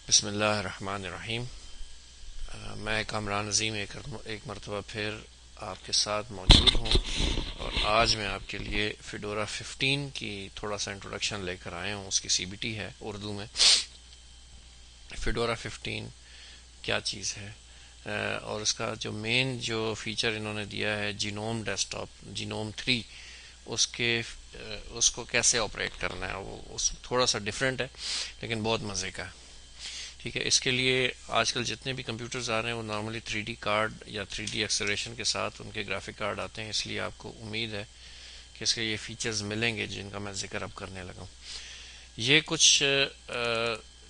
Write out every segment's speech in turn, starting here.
بسم اللہ الرحمن الرحیم۔ میں کامران عظیم ایک مرتبہ پھر آپ کے ساتھ موجود ہوں، اور آج میں آپ کے لیے فیڈورا 15 کی تھوڑا سا انٹروڈکشن لے کر آیا ہوں۔ اس کی سی بی ٹی ہے اردو میں۔ فیڈورا 15 کیا چیز ہے، اور اس کا جو مین جو فیچر انہوں نے دیا ہے جینوم ڈیسک ٹاپ، جینوم 3، اس کو کیسے آپریٹ کرنا ہے، وہ تھوڑا سا ڈفرینٹ ہے لیکن بہت مزے کا ہے۔ ٹھیک ہے، اس کے لیے آج کل جتنے بھی کمپیوٹرز آ رہے ہیں وہ نارملی 3D کارڈ یا 3D ایکسلریشن کے ساتھ ان کے گرافک کارڈ آتے ہیں، اس لیے آپ کو امید ہے کہ اس کے یہ فیچرز ملیں گے جن کا میں ذکر اب کرنے لگا ہوں۔ یہ کچھ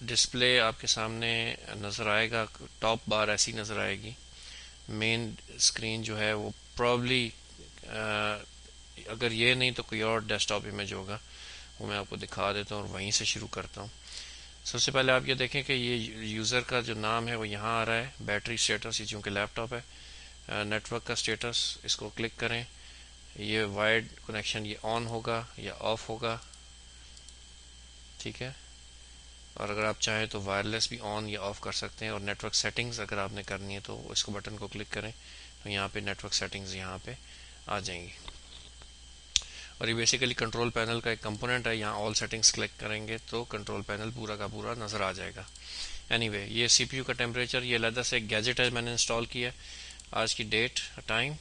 ڈسپلے آپ کے سامنے نظر آئے گا، ٹاپ بار ایسی نظر آئے گی۔ مین اسکرین جو ہے وہ پرابلی اگر یہ نہیں تو کوئی اور ڈیسک ٹاپ امیج ہوگا، وہ میں آپ کو دکھا دیتا ہوں اور وہیں سے شروع کرتا ہوں۔ سب سے پہلے آپ یہ دیکھیں کہ یہ یوزر کا جو نام ہے وہ یہاں آ رہا ہے، بیٹری سٹیٹس، یہ چونکہ لیپ ٹاپ ہے۔ نیٹ ورک کا سٹیٹس، اس کو کلک کریں، یہ وائرڈ کنیکشن یہ آن ہوگا یا آف ہوگا، ٹھیک ہے۔ اور اگر آپ چاہیں تو وائرلیس بھی آن یا آف کر سکتے ہیں، اور نیٹ ورک سیٹنگز اگر آپ نے کرنی ہے تو اس کو بٹن کو کلک کریں تو یہاں پہ نیٹ ورک سیٹنگز یہاں پہ آ جائیں گی، اور یہ بیسیکلی کنٹرول پینل کا ایک کمپوننٹ ہے۔ یہاں آل سیٹنگز کلک کریں گے تو کنٹرول پینل پورا کا پورا نظر آ جائے گا۔ اینی وے، یہ سی پی یو کا ٹیمپریچر، یہ علیحدہ سے ایک گیجٹ ہے میں نے انسٹال کیا ہے، آج کی ڈیٹ، ٹائم،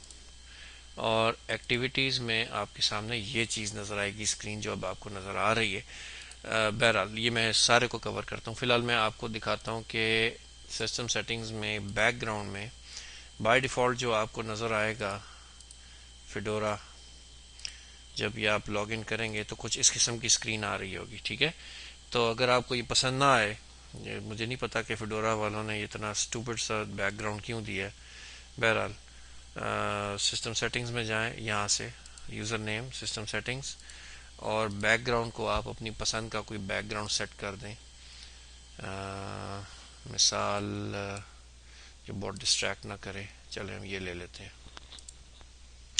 اور ایکٹیویٹیز میں آپ کے سامنے یہ چیز نظر آئے گی، اسکرین جو اب آپ کو نظر آ رہی ہے۔ بہرحال یہ میں سارے کو کور کرتا ہوں، فی الحال میں آپ کو دکھاتا ہوں کہ سسٹم سیٹنگز میں بیک گراؤنڈ میں بائی ڈیفالٹ جو آپ کو نظر آئے گا فیڈورا، جب یہ آپ لاگ ان کریں گے تو کچھ اس قسم کی اسکرین آ رہی ہوگی، ٹھیک ہے۔ تو اگر آپ کو یہ پسند نہ آئے، مجھے نہیں پتا کہ فیڈورا والوں نے اتنا اسٹوپڈ سا بیک گراؤنڈ کیوں دیا ہے۔ بہرحال سسٹم سیٹنگز میں جائیں، یہاں سے یوزر نیم، سسٹم سیٹنگز، اور بیک گراؤنڈ کو آپ اپنی پسند کا کوئی بیک گراؤنڈ سیٹ کر دیں۔ مثال جو بہت ڈسٹریکٹ نہ کرے، چلیں ہم یہ لے لیتے ہیں،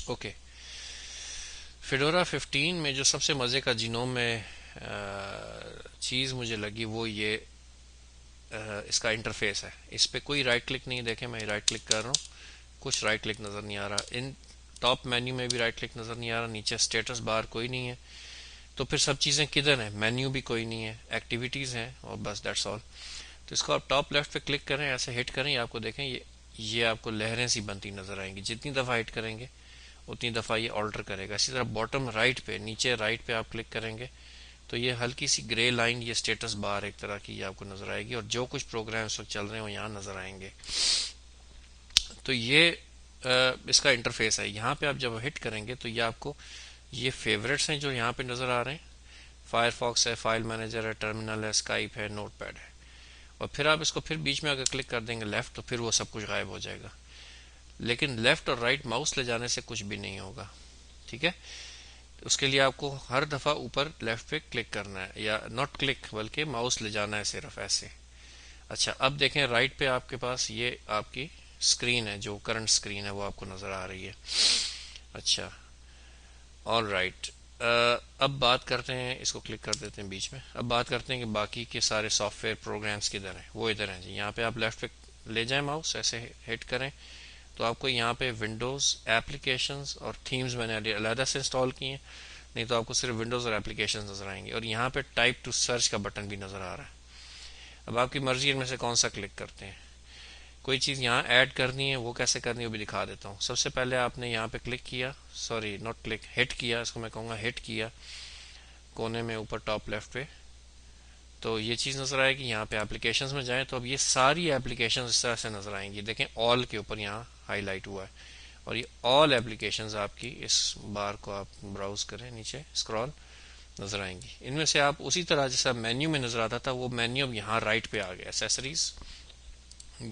اوکے۔ فیڈورا 15 میں جو سب سے مزے کا جینوم میں چیز مجھے لگی وہ یہ اس کا انٹرفیس ہے۔ اس پہ کوئی رائٹ کلک نہیں، دیکھیں میں رائٹ کلک کر رہا ہوں، کچھ رائٹ کلک نظر نہیں آ رہا، ان ٹاپ مینیو میں بھی رائٹ کلک نظر نہیں آ رہا، نیچے اسٹیٹس بار کوئی نہیں ہے، تو پھر سب چیزیں کدھر ہیں؟ مینیو بھی کوئی نہیں ہے، ایکٹیویٹیز ہیں، اور بس دیٹس آل۔ تو اس کو آپ ٹاپ لیفٹ پہ کلک کریں، ایسے ہٹ کریں، آپ کو دیکھیں یہ آپ کو لہریں سی بنتی نظر آئیں گی، جتنی دفعہ ہٹ کریں گے اتنی دفعہ یہ آلٹر کرے گا۔ اسی طرح باٹم رائٹ پہ، نیچے رائٹ پہ آپ کلک کریں گے تو یہ ہلکی سی گرے لائن، یہ اسٹیٹس بار ایک طرح کی یہ آپ کو نظر آئے گی، اور جو کچھ پروگرام اس وقت چل رہے ہیں وہ یہاں نظر آئیں گے۔ تو یہ اس کا انٹرفیس ہے۔ یہاں پہ آپ جب ہٹ کریں گے تو یہ آپ کو یہ فیوریٹس ہیں جو یہاں پہ نظر آ رہے ہیں، فائر فاکس ہے، فائل مینیجر ہے، ٹرمینل ہے، اسکائپ ہے، نوٹ پیڈ ہے، اور پھر آپ اس کو پھر بیچ میں اگر کلک کر دیں گے لیفٹ تو پھر وہ سب کچھ غائب ہو جائے گا، لیکن لیفٹ اور رائٹ ماؤس لے جانے سے کچھ بھی نہیں ہوگا، ٹھیک ہے۔ اس کے لیے آپ کو ہر دفعہ اوپر لیفٹ پہ کلک کرنا ہے، یا ناٹ کلک بلکہ ماؤس لے جانا ہے صرف ایسے۔ اچھا، اب دیکھیں رائٹ پہ آپ کے پاس یہ آپ کی اسکرین ہے، جو کرنٹ اسکرین ہے وہ آپ کو نظر آ رہی ہے۔ اچھا، آل رائٹ، اب بات کرتے ہیں، اس کو کلک کر دیتے ہیں بیچ میں، اب بات کرتے ہیں کہ باقی کے سارے سافٹ ویئر پروگرامز کدھر ہیں۔ وہ ادھر ہیں جی، یہاں پہ آپ لیفٹ پہ لے جائیں ماؤس، ایسے ہٹ کریں تو آپ کو یہاں پہ ونڈوز، ایپلیکیشنز اور تھیمز میں نے علیحدہ سے انسٹال کی ہیں، نہیں تو آپ کو صرف ونڈوز اور ایپلیکیشنز نظر آئیں گے، اور یہاں پہ ٹائپ ٹو سرچ کا بٹن بھی نظر آ رہا ہے۔ اب آپ کی مرضی ان میں سے کون سا کلک کرتے ہیں۔ کوئی چیز یہاں ایڈ کرنی ہے، وہ کیسے کرنی ہے وہ بھی دکھا دیتا ہوں۔ سب سے پہلے آپ نے یہاں پہ کلک کیا، سوری ناٹ کلک، ہٹ کیا، اس کو میں کہوں گا ہٹ کیا، کونے میں اوپر ٹاپ لیفٹ پہ، تو یہ چیز نظر آئے گی۔ یہاں پہ ایپلیکیشنز میں جائیں تو اب یہ ساری ایپلیکیشنز اس طرح سے نظر آئیں گی، دیکھیں آل کے اوپر یہاں ہائی لائٹ ہوا ہے، اور یہ آل ایپلیکیشنز آپ کی اس بار کو آپ براؤز کریں، نیچے اسکرول نظر آئیں گی۔ ان میں سے آپ اسی طرح جیسا مینیو میں نظر آتا تھا وہ مینیو اب یہاں رائٹ پہ آ گیا، accessories,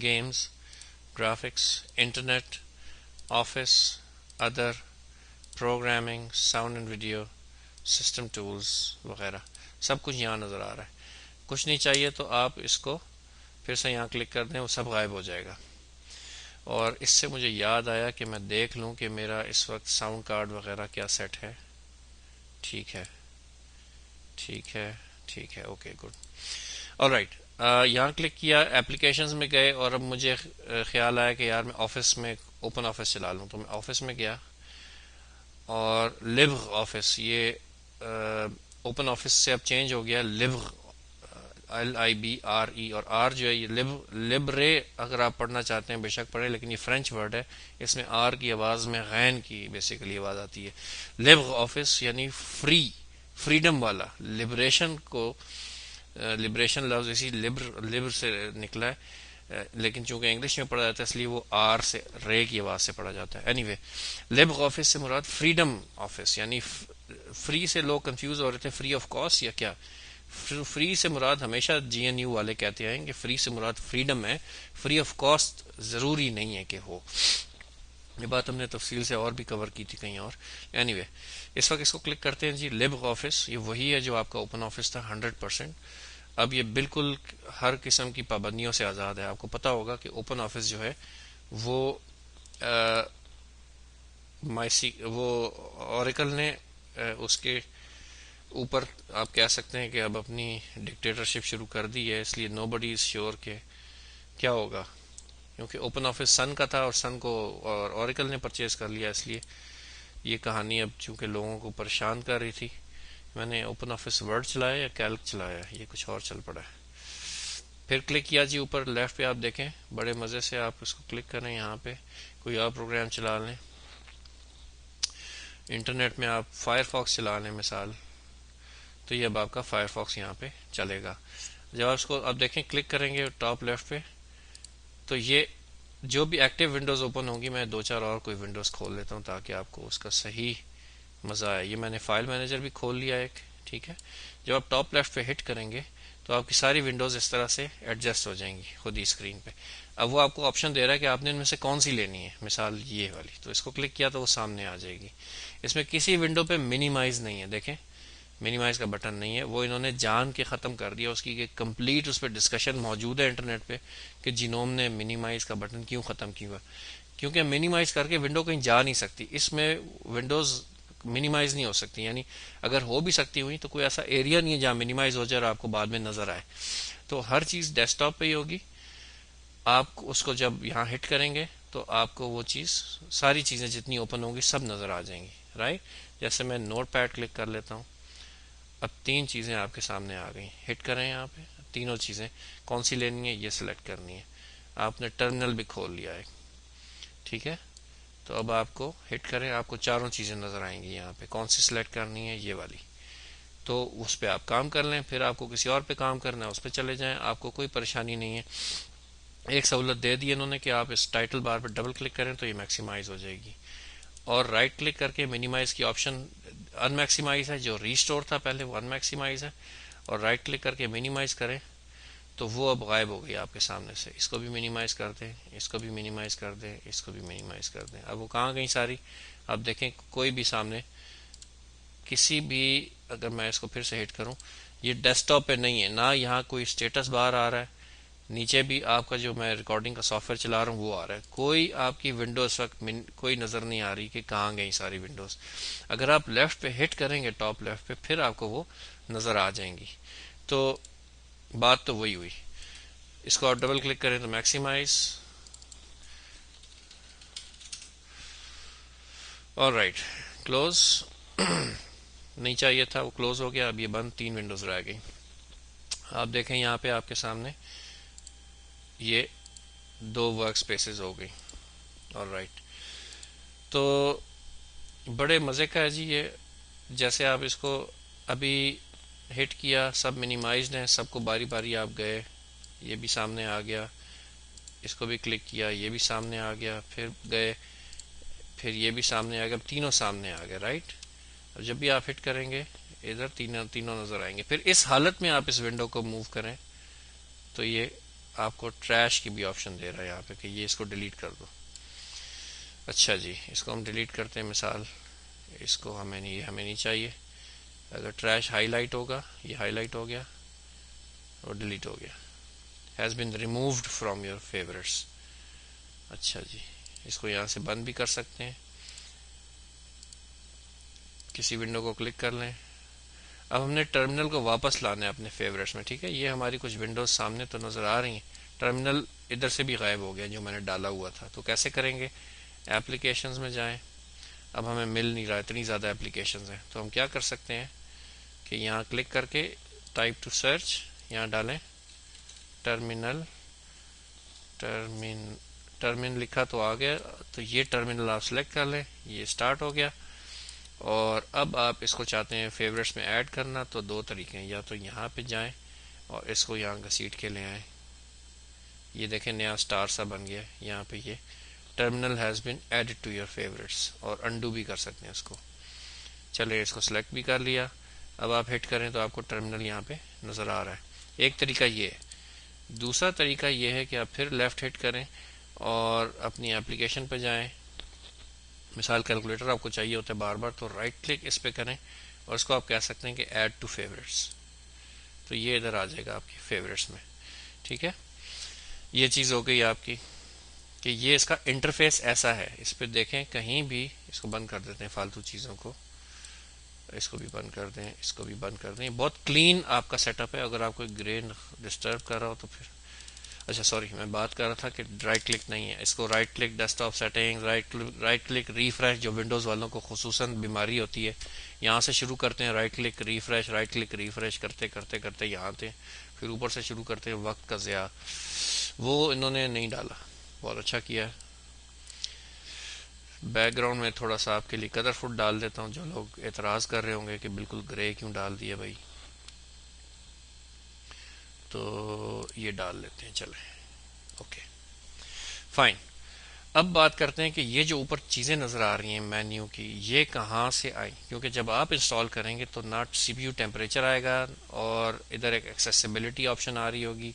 games, graphics, internet, office, other, programming, sound and video, system tools وغیرہ، سب کچھ یہاں نظر آ رہا ہے۔ کچھ نہیں چاہیے تو آپ اس کو پھر سے یہاں کلک کر دیں، وہ سب غائب ہو جائے گا۔ اور اس سے مجھے یاد آیا کہ میں دیکھ لوں کہ میرا اس وقت ساؤنڈ کارڈ وغیرہ کیا سیٹ ہے۔ ٹھیک ہے، ٹھیک ہے، ٹھیک ہے، اوکے گڈ، آل رائٹ۔ یہاں کلک کیا، ایپلیکیشنز میں گئے، اور اب مجھے خیال آیا کہ یار میں آفس میں اوپن آفس چلا لوں، تو میں آفس میں گیا اور لبغ آفس، یہ اوپن آفس سے اب چینج ہو گیا لبغ، LIBRE، اور آر جو ہے یہ لبرے اگر آپ پڑھنا چاہتے ہیں بے شک پڑھیں، لیکن یہ فرینچ ورڈ ہے، اس میں آر کی آواز میں غین کی بیسیکلی آواز آتی ہے. لبغ آفس یعنی فری، فریڈم والا، لبریشن کو، لبریشن لفظ اسی لبر سے نکلا ہے، لیکن چونکہ انگلش میں پڑھا جاتا ہے اس لیے وہ آر سے، رے کی آواز سے پڑھا جاتا ہے. اینی وے، لبغ آفس سے مراد فریڈم آفس، یعنی فری سے لوگ کنفیوز ہو رہے تھے، فری آف کاسٹ یا کیا. فری سے مراد ہمیشہ GNU والے کہتے ہیں کہ فری سے مراد فریڈم ہے، فری آف کاسٹ ضروری نہیں ہے کہ ہو. یہ بات ہم نے تفصیل سے اور بھی کور کی تھی کہیں اور. اینی وے، اس وقت اس کو کلک کرتے ہیں جی. لبغ آفس یہ وہی ہے جو آپ کا اوپن آفس تھا 100%. اب یہ بالکل ہر قسم کی پابندیوں سے آزاد ہے. آپ کو پتا ہوگا کہ اوپن آفس جو ہے وہ وہ اوریکل نے اس کے اوپر آپ کہہ سکتے ہیں کہ اب اپنی ڈکٹیٹرشپ شروع کر دی ہے، اس لیے نو بڈی از شیور کہ کیا ہوگا، کیونکہ اوپن آفس سن کا تھا اور سن کو اور اوریکل نے پرچیز کر لیا، اس لیے یہ کہانی اب چونکہ لوگوں کو پریشان کر رہی تھی. میں نے اوپن آفس ورڈ چلایا یا کیلک چلایا، یہ کچھ اور چل پڑا ہے. پھر کلک کیا جی اوپر لیفٹ پہ، آپ دیکھیں بڑے مزے سے آپ اس کو کلک کریں، یہاں پہ کوئی اور پروگرام چلا لیں، انٹرنیٹ میں آپ فائر فاکس چلا لیں مثال، تو یہ اب آپ کا فائر فاکس یہاں پہ چلے گا. جب آپ اس کو اب دیکھیں کلک کریں گے ٹاپ لیفٹ پہ، تو یہ جو بھی ایکٹیو ونڈوز اوپن ہوگی، میں 2-4 اور کوئی ونڈوز کھول لیتا ہوں تاکہ آپ کو اس کا صحیح مزہ آئے. یہ میں نے فائل مینیجر بھی کھول لیا ایک، ٹھیک ہے. جب آپ ٹاپ لیفٹ پہ ہٹ کریں گے تو آپ کی ساری ونڈوز اس طرح سے ایڈجسٹ ہو جائیں گی خود ہی اسکرین پہ. اب وہ آپ کو آپشن دے رہا ہے کہ آپ نے ان میں سے کون سی لینی ہے، مثال یہ والی، تو اس کو کلک کیا تو وہ سامنے آ جائے گی. اس میں کسی ونڈو پہ منیمائز نہیں ہے، دیکھیں منیمائز کا بٹن نہیں ہے، وہ انہوں نے جان کے ختم کر دیا. اس کی کمپلیٹ اس پہ ڈسکشن موجود ہے انٹرنیٹ پہ کہ جینوم نے منیمائز کا بٹن کیوں ختم کیا، کیونکہ منیمائز کر کے ونڈو کہیں جا نہیں سکتی. اس میں ونڈوز منیمائز نہیں ہو سکتی، یعنی اگر ہو بھی سکتی ہوئی تو کوئی ایسا ایریا نہیں ہے جہاں منیمائز ہو جائے اور آپ کو بعد میں نظر آئے. تو ہر چیز ڈیسک ٹاپ پہ ہی ہوگی. آپ اس کو جب یہاں ہٹ کریں گے تو آپ کو وہ چیز، ساری چیزیں جتنی اوپن ہوں گی سب نظر آ جائیں گی، رائٹ. جیسے میں نوٹ پیڈ کلک کر لیتا ہوں، اب 3 چیزیں آپ کے سامنے آ گئی. ہٹ کریں یہاں پہ، تینوں چیزیں کون سی لینی ہے یہ سلیکٹ کرنی ہے. آپ نے ٹرمینل بھی کھول لیا ہے، ٹھیک ہے. تو اب آپ کو ہٹ کریں، آپ کو چاروں چیزیں نظر آئیں گی. یہاں پہ کون سی سلیکٹ کرنی ہے، یہ والی، تو اس پہ آپ کام کر لیں. پھر آپ کو کسی اور پہ کام کرنا ہے اس پہ چلے جائیں، آپ کو کوئی پریشانی نہیں ہے. ایک سہولت دے دی انہوں نے کہ آپ اس ٹائٹل بار پہ ڈبل کلک کریں تو یہ میکسیمائز ہو جائے گی، اور رائٹ کلک کر کے منیمائز کی آپشن ان میکسیمائز ہے، جو ریسٹور تھا پہلے وہ ان میکسیمائز ہے، اور رائٹ کلک کر کے منیمائز کریں تو وہ اب غائب ہو گئی آپ کے سامنے سے. اس کو بھی منیمائز کر دیں، اس کو بھی منیمائز کر دیں، اس کو بھی منیمائز کر دیں. اب وہ کہاں گئی ساری، اب دیکھیں کوئی بھی سامنے کسی بھی، اگر میں اس کو پھر سے ہٹ کروں، یہ ڈیسک ٹاپ پہ نہیں ہے، نہ یہاں کوئی اسٹیٹس بار آ رہا ہے، نیچے بھی آپ کا جو میں ریکارڈنگ کا سافٹ ویئر چلا رہا ہوں وہ آ رہا ہے. کوئی آپ کی ونڈوز وقت کوئی نظر نہیں آ رہی کہ کہاں گئی ساری ونڈوز. اگر آپ لیفٹ پہ ہٹ کریں گے ٹاپ لیفٹ پہ، پھر آپ کو وہ نظر آ جائیں گی. تو بات تو وہی ہوئی. اس کو آپ ڈبل کلک کریں تو میکسیمائز، اور رائٹ کلوز. نہیں چاہیے تھا وہ کلوز ہو گیا. اب یہ بند، 3 ونڈوز رہ گئی. آپ دیکھیں یہاں پہ آپ کے سامنے یہ 2 ورک سپیسز ہو گئی. اور رائٹ، تو بڑے مزے کا ہے جی یہ. جیسے آپ اس کو ابھی ہٹ کیا، سب منیمائزڈ ہیں، سب کو باری باری آپ گئے، یہ بھی سامنے آ گیا. اس کو بھی کلک کیا، یہ بھی سامنے آ گیا، پھر گئے، پھر یہ بھی سامنے آ گیا. تینوں سامنے آ گئے، رائٹ. اور جب بھی آپ ہٹ کریں گے ادھر تینوں نظر آئیں گے. پھر اس حالت میں آپ اس ونڈو کو موو کریں تو یہ آپ کو ٹریش کی بھی آپشن دے رہا ہے یہاں پہ کہ یہ اس کو ڈیلیٹ کر دو. اچھا جی، اس کو ہم ڈیلیٹ کرتے ہیں. مثال اس کو ہمیں نہیں چاہیے. اگر ٹریش ہائی لائٹ ہوگا، یہ ہائی لائٹ ہو گیا اور ڈیلیٹ ہو گیا، has been removed from your favourites. اچھا جی، اس کو یہاں سے بند بھی کر سکتے ہیں. کسی ونڈو کو کلک کر لیں. اب ہم نے ٹرمینل کو واپس لانا ہے اپنے فیوریٹس میں. ٹھیک ہے, یہ ہماری کچھ ونڈوز سامنے تو نظر آ رہی ہیں. ٹرمینل ادھر سے بھی غائب ہو گیا جو میں نے ڈالا ہوا تھا. تو کیسے کریں گے؟ ایپلیکیشنز میں جائیں. اب ہمیں مل نہیں رہا, اتنی زیادہ ایپلیکیشنز ہیں. تو ہم کیا کر سکتے ہیں کہ یہاں کلک کر کے ٹائپ ٹو سرچ, یہاں ڈالیں ٹرمینل. ٹرمینل لکھا تو آ گیا. تو یہ ٹرمینل آپ سلیکٹ کر لیں, یہ اسٹارٹ ہو گیا. اور اب آپ اس کو چاہتے ہیں فیوریٹس میں ایڈ کرنا, تو دو طریقے ہیں. یا تو یہاں پہ جائیں اور اس کو یہاں گھسیٹ کے لے آئیں. یہ دیکھیں نیا اسٹار سا بن گیا. یہاں پہ یہ terminal has been added to your favourites, اور انڈو بھی کر سکتے ہیں اس کو. چلے اس کو سلیکٹ بھی کر لیا. اب آپ ہٹ کریں تو آپ کو ٹرمینل یہاں پہ نظر آ رہا ہے. ایک طریقہ یہ ہے. دوسرا طریقہ یہ ہے کہ آپ پھر لیفٹ ہٹ کریں اور اپنی اپلیکیشن پہ جائیں. مثال کیلکولیٹر آپ کو چاہیے ہوتا ہے بار بار, تو رائٹ کلک اس پہ کریں اور اس کو آپ کہہ سکتے ہیں کہ ایڈ ٹو فیوریٹس. تو یہ ادھر آ جائے گا آپ کی فیوریٹس میں. ٹھیک ہے, یہ چیز ہو گئی آپ کی کہ یہ اس کا انٹرفیس ایسا ہے. اس پہ دیکھیں کہیں بھی, اس کو بند کر دیتے ہیں فالتو چیزوں کو, اس کو بھی بند کر دیں, اس کو بھی بند کر دیں. بہت کلین آپ کا سیٹ اپ ہے. اگر آپ کوئی گرین ڈسٹرب کر رہا ہو تو پھر, اچھا سوری, میں بات کر رہا تھا کہ رائٹ کلک نہیں ہے. اس کو right click desktop setting, right click refresh, جو ونڈوز والوں کو خصوصاً بیماری ہوتی ہے, یہاں سے شروع کرتے ہیں right click refresh, right click refresh کرتے کرتے کرتے یہاں تھے, پھر اوپر سے شروع کرتے ہیں. وقت کا ضیاع وہ انہوں نے نہیں ڈالا. بہت اچھا کیا ہے. بیک گراؤنڈ میں تھوڑا سا آپ کے لیے کلر فوڈ ڈال دیتا ہوں. جو لوگ اعتراض کر رہے ہوں گے کہ بالکل گرے کیوں ڈال دیا بھائی, تو یہ ڈال لیتے ہیں. چلیں اوکے فائن. اب بات کرتے ہیں کہ یہ جو اوپر چیزیں نظر آ رہی ہیں مینیو کی, یہ کہاں سے آئیں. کیونکہ جب آپ انسٹال کریں گے تو نہ سی پی یو ٹیمپریچر آئے گا, اور ادھر ایک ایکسیسیبلٹی آپشن آ رہی ہوگی,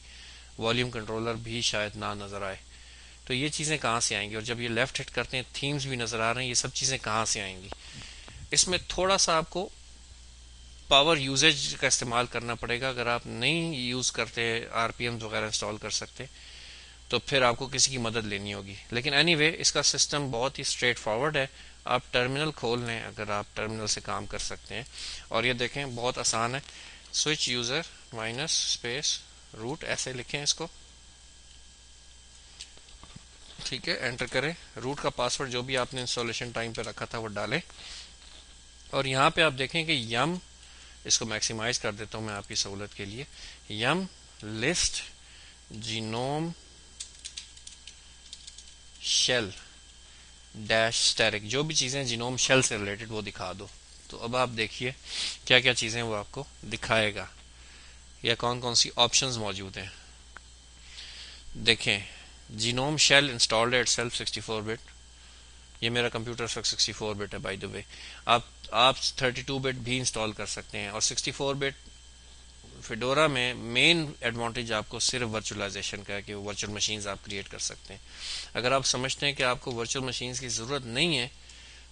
والیوم کنٹرولر بھی شاید نہ نظر آئے. تو یہ چیزیں کہاں سے آئیں گی؟ اور جب یہ لیفٹ ہٹ کرتے ہیں تھیمز بھی نظر آ رہے ہیں, یہ سب چیزیں کہاں سے آئیں گی؟ اس میں تھوڑا سا آپ کو پاور یوزیج کا استعمال کرنا پڑے گا. اگر آپ نہیں یوز کرتے آر پی ایم وغیرہ انسٹال کر سکتے, تو پھر آپ کو کسی کی مدد لینی ہوگی. لیکن اینی وے اس کا سسٹم بہت ہی اسٹریٹ فارورڈ ہے. آپ ٹرمینل کھول لیں اگر آپ ٹرمینل سے کام کر سکتے ہیں, اور یہ دیکھیں بہت آسان ہے. Switch user minus space root ایسے لکھیں اس کو. ٹھیک ہے, انٹر کریں. روٹ کا پاسورڈ جو بھی آپ نے انسٹالیشن ٹائم پہ رکھا تھا وہ ڈالیں. اور یہاں پہ آپ دیکھیں کہ یم, اس کو میکسیمائز کر دیتا ہوں میں آپ کی سہولت کے لیے, M list genome shell dash asterisk, جو بھی چیزیں جینوم شیل سے ریلیٹڈ وہ دکھا دو. تو اب آپ دیکھیے کیا کیا چیزیں وہ آپ کو دکھائے گا, یا کون کون سی آپشنز موجود ہیں. دیکھیں GNOME shell installed at self 64 bit. یہ میرا کمپیوٹر 64 بٹ ہے بائی دا وے. آپ 32 بٹ بھی انسٹال کر سکتے ہیں. اور 64 بٹ فیڈورا میں مین ایڈوانٹیج آپ کو صرف ورچوئلائزیشن کا ہے کہ ورچوئل مشینز آپ کریٹ کر سکتے ہیں. اگر آپ سمجھتے ہیں کہ آپ کو ورچوئل مشینز کی ضرورت نہیں ہے,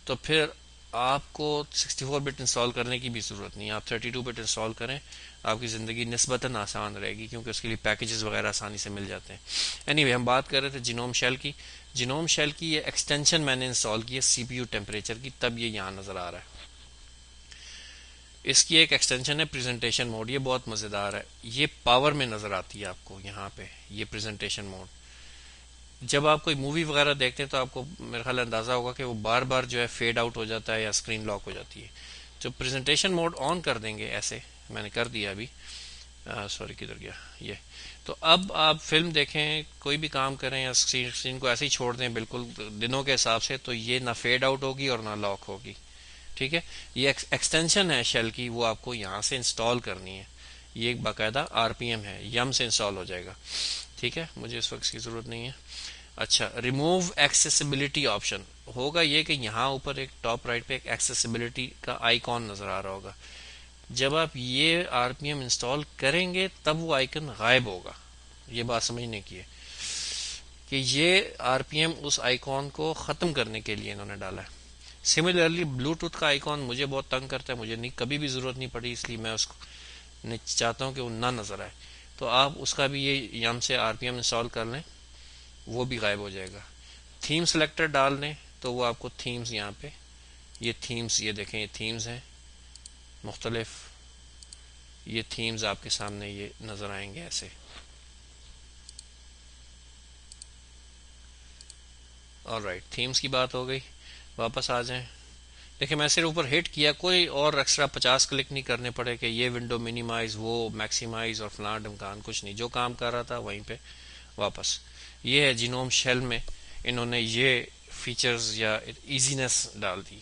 تو پھر آپ کو 64 بٹ انسٹال کرنے کی بھی ضرورت نہیں ہے. آپ 32 بٹ انسٹال کریں, آپ کی زندگی نسبتاً آسان رہے گی, کیونکہ اس کے لیے پیکیجز وغیرہ آسانی سے مل جاتے ہیں. اینی وے ہم بات کر رہے تھے جینوم شیل کی. جینوم شیل کی یہ ایکسٹینشن میں نے انسٹال کی ہے سی پی یو ٹیمپریچر کی, تب یہ یہاں نظر آ رہا ہے. اس کی ایک ایکسٹینشن ہے پریزنٹیشن موڈ, یہ بہت مزیدار ہے. یہ پاور میں نظر آتی ہے آپ کو یہاں پہ, یہ پریزنٹیشن موڈ. جب آپ کوئی مووی وغیرہ دیکھتے ہیں تو آپ کو میرا خیال اندازہ ہوگا کہ وہ بار بار جو ہے فیڈ آؤٹ ہو جاتا ہے یا اسکرین لاک ہو جاتی ہے. جب پریزنٹیشن موڈ آن کر دیں گے, ایسے میں نے کر دیا ابھی, سوری کدھر گیا یہ, تو اب آپ فلم دیکھیں, کوئی بھی کام کریں یا اسکرین کو ایسے ہی چھوڑ دیں بالکل دنوں کے حساب سے, تو یہ نہ فیڈ آؤٹ ہوگی اور نہ لاک ہوگی. ٹھیک ہے, یہ ایکسٹینشن ہے شیل کی, وہ آپ کو یہاں سے انسٹال کرنی ہے. یہ ایک باقاعدہ آر پی ایم ہے, یم سے انسٹال ہو جائے گا. ٹھیک ہے, مجھے اس وقت اس کی ضرورت نہیں ہے. اچھا, ریموو ایکسیسیبلٹی آپشن ہوگا یہ کہ یہاں اوپر ایک ٹاپ رائٹ پہ ایک ایکسیسیبلٹی کا آئیکن نظر آ رہا ہوگا. جب آپ یہ آر پی ایم انسٹال کریں گے تب وہ آئیکن غائب ہوگا. یہ بات سمجھنے کی ہے کہ یہ آر پی ایم اس آئیکن کو ختم کرنے کے لیے انہوں نے ڈالا ہے. سملرلی بلوٹوتھ کا آئیکن مجھے بہت تنگ کرتا ہے, مجھے کبھی بھی ضرورت نہیں پڑی, اس لیے میں اس کو چاہتا ہوں کہ وہ نہ نظر آئے. تو آپ اس کا بھی یہ یم سے آر پی ایم انسٹال کر لیں, وہ بھی غائب ہو جائے گا. تھیم سلیکٹر ڈال دیں تو وہ آپ کو تھیمز یہاں پہ, یہ تھیمز, یہ دیکھیں یہ تھیمز ہیں مختلف. یہ تھیمز آپ کے سامنے یہ نظر آئیں گے ایسے. آلرائٹ، تھیمز کی بات ہو گئی. واپس آ جائیں. دیکھیں میں صرف اوپر ہٹ کیا، کوئی اور ایکسٹرا 50 کلک نہیں کرنے پڑے کہ یہ ونڈو منیمائز، وہ میکسیمائز اور فلاں ڈمکان، کچھ نہیں. جو کام کر رہا تھا وہیں پہ واپس. یہ ہے جینوم شیل میں انہوں نے یہ فیچرز یا ایزینس ڈال دی.